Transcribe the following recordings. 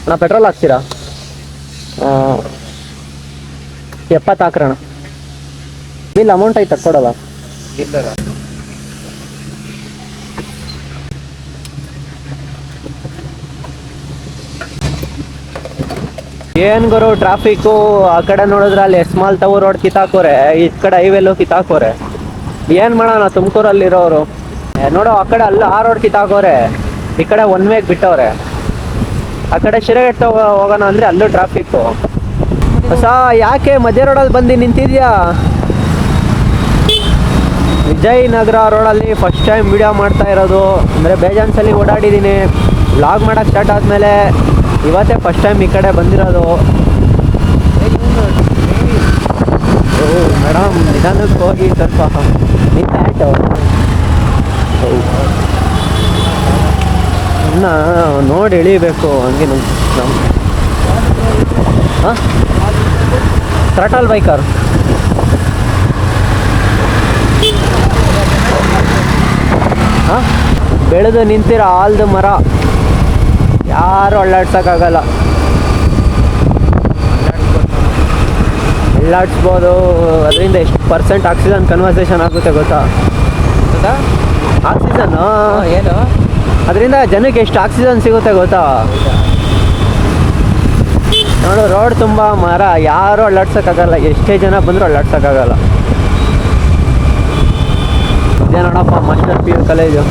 ಅಣ್ಣ ಪೆಟ್ರೋಲ್ ಹಾಕ್ತೀರಾ? 70 ಹಾಕ್ರಣ. Bill amount ಐತೆ ಕೊಡಲ್ಲ. ಏನ್ ಗುರು ಟ್ರಾಫಿಕ್ಕು. ಆ ಕಡೆ ನೋಡಿದ್ರೆ ಅಲ್ಲಿ ಎಸ್ಮಾಲ್ ತಾವು ರೋಡ್ ಕಿತ್ತಾಕೋರೆ, ಈ ಕಡೆ ಹೈವೇಲು ಕಿತ್ತಾಕೋರೆ. ಏನ್ ಮಾಡೋಣ ತುಮಕೂರಲ್ಲಿರೋರು. ನೋಡೋ ಆ ಕಡೆ ಅಲ್ಲ ಆ ರೋಡ್ ಕಿತ್ತಾಕೋರೆ, ಈ ಕಡೆ ಒನ್ ವೇಗ್ ಬಿಟ್ಟವ್ರೆ. ಆ ಕಡೆ ಶಿರಗೆಟ್ಟ ಹೋಗೋಣ ಅಂದ್ರೆ ಅಲ್ಲೂ ಟ್ರಾಫಿಕ್ಕು. ಹೊಸ ಯಾಕೆ ಮಧ್ಯ ರೋಡಲ್ಲಿ ಬಂದು ನಿಂತಿದ್ಯಾ? ವಿಜಯನಗರ ರೋಡಲ್ಲಿ ಫಸ್ಟ್ ಟೈಮ್ ವಿಡಿಯೋ ಮಾಡ್ತಾ ಇರೋದು. ಅಂದರೆ ಬೇಜಾನ್ಸಲ್ಲಿ ಓಡಾಡಿದ್ದೀನಿ. ವ್ಲಾಗ್ ಮಾಡೋಕ್ಕೆ ಸ್ಟಾರ್ಟ್ ಆದಮೇಲೆ ಇವತ್ತೇ ಫಸ್ಟ್ ಟೈಮ್ ಈ ಕಡೆ ಬಂದಿರೋದು. ಓ ಮೇಡಮ್ ನಿಧಾನಕ್ಕೆ ಹೋಗಿ ಸ್ವಲ್ಪ ನಿಂತು ಇನ್ನು ನೋಡಿ ಇಳಿಬೇಕು ಹಂಗೆ ನಮ್ಮ ಹಾಂ ಥ್ರಾಟಲ್ ಬೈಕರ್. ಹಾಂ ಬೆಳೆದು ನಿಂತಿರೋ ಆಲ್ದ ಮರ ಯಾರು ಅಳ್ಳಾಡ್ಸೋಕ್ಕಾಗಲ್ಲ. ಅಳ್ಳಾಡ್ಸ್ಬೋದು. ಅದರಿಂದ ಎಷ್ಟು ಪರ್ಸೆಂಟ್ ಆಕ್ಸಿಜನ್ ಕನ್ವರ್ಸೇಷನ್ ಆಗುತ್ತೆ ಗೊತ್ತಾ? ಆಕ್ಸಿಜನ್ನು ಏನು ಅದರಿಂದ ಜನಕ್ಕೆ ಎಷ್ಟು ಆಕ್ಸಿಜನ್ ಸಿಗುತ್ತೆ ಗೊತ್ತಾ? ನೋಡು ರೋಡ್ ತುಂಬ ಮರ, ಯಾರು ಅಳ್ಳಾಡ್ಸೋಕ್ಕಾಗಲ್ಲ. ಎಷ್ಟೇ ಜನ ಬಂದರೂ ಅಳ್ಳಾಡ್ಸೋಕ್ಕಾಗಲ್ಲ. ಇದೇ ನೋಡಪ್ಪ ಮಾಸ್ಟರ್ ಪಿ ಯು ಕಾಲೇಜು.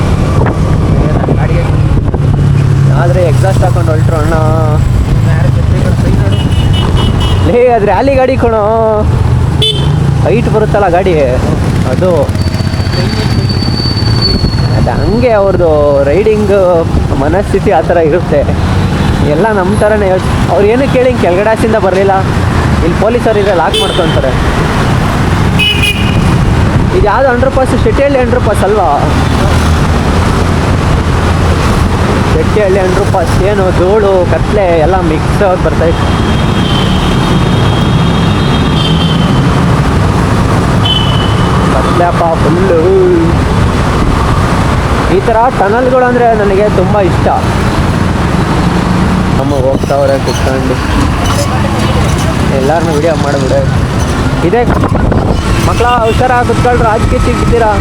ಆದರೆ ಎಕ್ಸಾಸ್ಟ್ ಹಾಕೊಂಡು ಹೊಲ್ಟ್ರು ಅಣ್ಣ. ಲೇ ಅದು ರ್ಯಾಲಿ ಗಾಡಿ ಕಣೋ, ಹೈಟ್ ಬರುತ್ತಲ್ಲ ಗಾಡಿ ಅದು. ಅದು ಹಂಗೆ ಅವ್ರದ್ದು ರೈಡಿಂಗ್ ಮನಸ್ಥಿತಿ ಆ ಥರ ಇರುತ್ತೆ. ಎಲ್ಲ ನಮ್ಮ ಥರನೇ ಅವ್ರು ಏನು ಕೇಳಿ ಕೆಳಗಡೆ ಹಾಸಿಂದ ಬರಲಿಲ್ಲ. ಇಲ್ಲಿ ಪೊಲೀಸರು ಇದ್ರೆ ಲಾಕ್ ಮಾಡ್ಕೊತಾರೆ. ಇದು ಯಾವುದು ಅಂಡರ್ಪಾಸ್? ಶೆಟ್ಟಿಹಳ್ಳಿ ಅಂಡರ್ಪಾಸ್ ಅಲ್ವಾ? ಶೆಟ್ಟಿಹಳ್ಳಿ ಅಂಡರ್ಪಾಸ್. ಏನು ಧೂಳು ಕತ್ಲೆ ಎಲ್ಲ ಮಿಕ್ಸ್ ಆಗಿ ಬರ್ತೈತೆ. ಕತ್ಲೆಪ್ಪ ಫುಲ್ಲು. ಈ ಥರ ಟನಲ್ಗಳು ಅಂದರೆ ನನಗೆ ತುಂಬ ಇಷ್ಟ. ನಮ್ಮ ಹೋಗ್ತಾವ್ರೆ ಕುತ್ಕೊಂಡು ಎಲ್ಲರನ್ನೂ ವಿಡಿಯೋ ಮಾಡಿಬಿಡೆ. ಇದೇ ಮಕ್ಕಳ ಹುಷಾರ ಕುತ್ಕೊಳ್ರು, ರಾಜಕೀಯ ಸಿಗ್ತೀರಾ?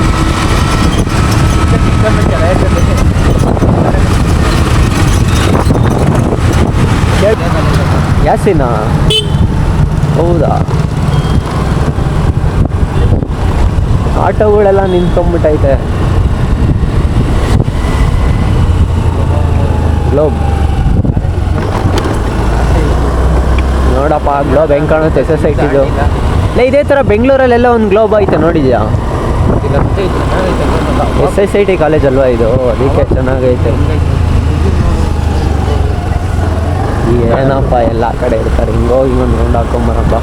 ಯಾಸಿನ ಹೌದಾ? ಆಟೋಗಳೆಲ್ಲ ನಿಂತ್ಕೊಂಡ್ಬಿಟ್ಟೈತೆ. ಗ್ಲೋಬ್ ನೋಡಪ್ಪ, ಗ್ಲೋಬ್ ಹೆಂಗೆ ಕಾಣುತ್ತೆ SSIT ಇದು. ಇಲ್ಲ ಇದೇ ಥರ ಬೆಂಗಳೂರಲ್ಲೆಲ್ಲ ಒಂದು ಗ್ಲೋಬ್ ಐತೆ ನೋಡಿದ್ಯಾ? SSIT ಕಾಲೇಜ್ ಅಲ್ವಾ ಇದು, ಅದಕ್ಕೆ ಚೆನ್ನಾಗೈತೆ. ಏನಪ್ಪ ಎಲ್ಲ ಕಡೆ ಇರ್ತಾರೆ. ಹಿಂಗೋಗಿ ಒಂದು ರೌಂಡ್ ಹಾಕೊಂಬರಪ್ಪ.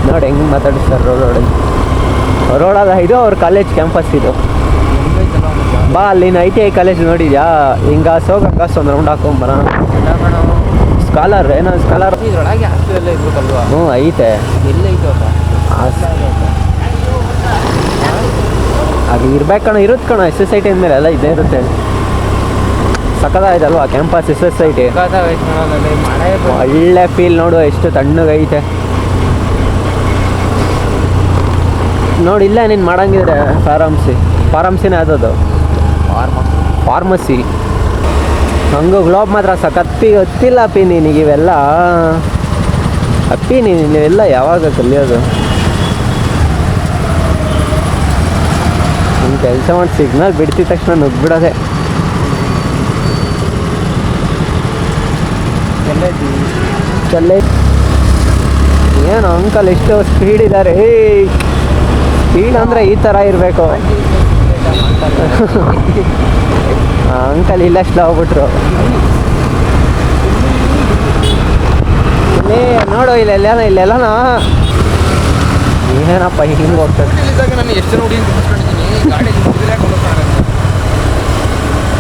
ನೋಡಿ ಹೆಂಗೆ ಮಾತಾಡಿಸ್ತಾರೆ ರೋಡಲ್ಲ. ಇದು ಅವ್ರ ಕಾಲೇಜ್ ಕ್ಯಾಂಪಸ್ ಇದು. ಬಾ ಅಲ್ಲಿನ ITI ಕಾಲೇಜ್ ನೋಡಿದ್ಯಾ? ಹಿಂಗೆ ಸೋಗಕ್ಕಾಸ್ ಒಂದು ರೌಂಡ್ ಹಾಕೊಂಬರ. ಸ್ಕಾಲರ್ ಏನೋ ಸ್ಕಾಲರ್ ಹ್ಞೂ ಐತೆ. ಅದು ಇರ್ಬೇಕು ಕಣ, ಇರುತ್ತೆ ಕಣ. SSIT ಅಂದಮೇಲೆ ಎಲ್ಲ ಇದೇ ಇರುತ್ತೆ. ಸಕ್ಕದಾಯ್ತಲ್ವಾ ಕ್ಯಾಂಪಸ್ SSIT. ಒಳ್ಳೆ ಫೀಲ್ ನೋಡು, ಎಷ್ಟು ತಣ್ಣಗೈತೆ ನೋಡಿ. ಇಲ್ಲೇ ನೀನು ಮಾಡಂಗಿದ್ರೆ ಫಾರ್ಮಸಿನೇ ಆದದು, ಫಾರ್ಮಸಿ. ಹಂಗೂ ಗ್ಲೋಬ್ ಮಾತ್ರ ಸಖತ್ತಿ ಗೊತ್ತಿಲ್ಲ ಅಪ್ಪಿ ನಿನಗೆ ಇವೆಲ್ಲ. ಅಪ್ಪಿ ನೀವೆಲ್ಲ ಯಾವಾಗ ಕಲಿಯೋದು? ನಿಮ್ಮ ಕೆಲಸ ಮಾಡಿ ಸಿಗ್ನಲ್ ಬಿಡ್ತಿದ ತಕ್ಷಣ ನುಗ್ಬಿಡೋದೆ. ಚಲ್ಲೇ ಏನು ಅಂಕಲ್ ಎಷ್ಟು ಸ್ಪೀಡ್ ಇದ್ದಾರೆ. ಸ್ಪೀಡ್ ಅಂದರೆ ಈ ಥರ ಇರಬೇಕು. ಅಂಕಲ್ ಇಲ್ಲ ಸ್ಲೋ ಹೋಗ್ಬಿಟ್ರು. ಇಲ್ಲೇ ನೋಡು, ಇಲ್ಲೆಲ್ಲನ ಏನಪ್ಪ ಹಿಂಗೆ ಹೋಗ್ತದೆ. ನಾನು ಎಷ್ಟು ನೋಡಿ ಗಾಡಿ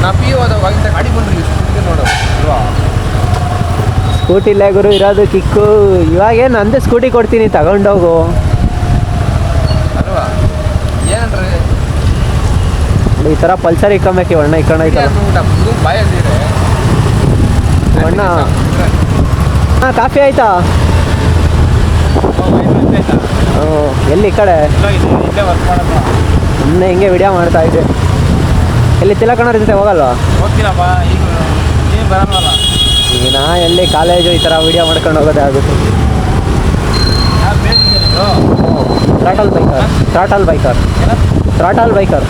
ನಾ PU ಹೋದಾಗ ಗಾಡಿ ಬಂದ್ರಿ ನೋಡು ಅಲ್ವಾ? ಸ್ಕೂಟಿಲೇ ಗುರು ಇರೋದು ಕಿಕ್ಕು. ಇವಾಗೇನು ನಂದು ಸ್ಕೂಟಿ ಕೊಡ್ತೀನಿ ತಗೊಂಡೋಗು ಅಲ್ವಾ? ಏನಂದ್ರೆ ಈ ಥರ ಪಲ್ಸರ್ ಇಕ್ಕೊಂಬೇಕು. ಅಣ್ಣ ಇಕ್ಕೊಂಡೈತಲ್ಲ ಬಾಯ ಅಣ್ಣ. ಹಾಂ ಕಾಫಿ ಆಯ್ತಾ ಹ್ಞೂ ಎಲ್ಲಿ ಈ ಕಡೆ ಇಲ್ಲೇ ವರ್ಕ್ ಮಾಡೋದು ಸುಮ್ಮನೆ ಹಿಂಗೆ ವಿಡಿಯೋ ಮಾಡ್ತಾ ಇದ್ದೆ ಎಲ್ಲಿ ತಿಲಕಣ್ಣವ್ರ ಜೊತೆ ಹೋಗಲ್ವಾ ಹೋಗ್ತೀನಪ್ಪ ಈಗ ಏನು ಬರಲ್ಲ ಈಗ ನಾ ಎಲ್ಲಿ ಕಾಲೇಜು ಈ ಥರ ವಿಡಿಯೋ ಮಾಡ್ಕೊಂಡು ಹೋಗೋದೇ ಆಗುತ್ತೆ ಯಾರು ಬೇಕಿದ್ದೀರಿ throttle biker throttle biker throttle biker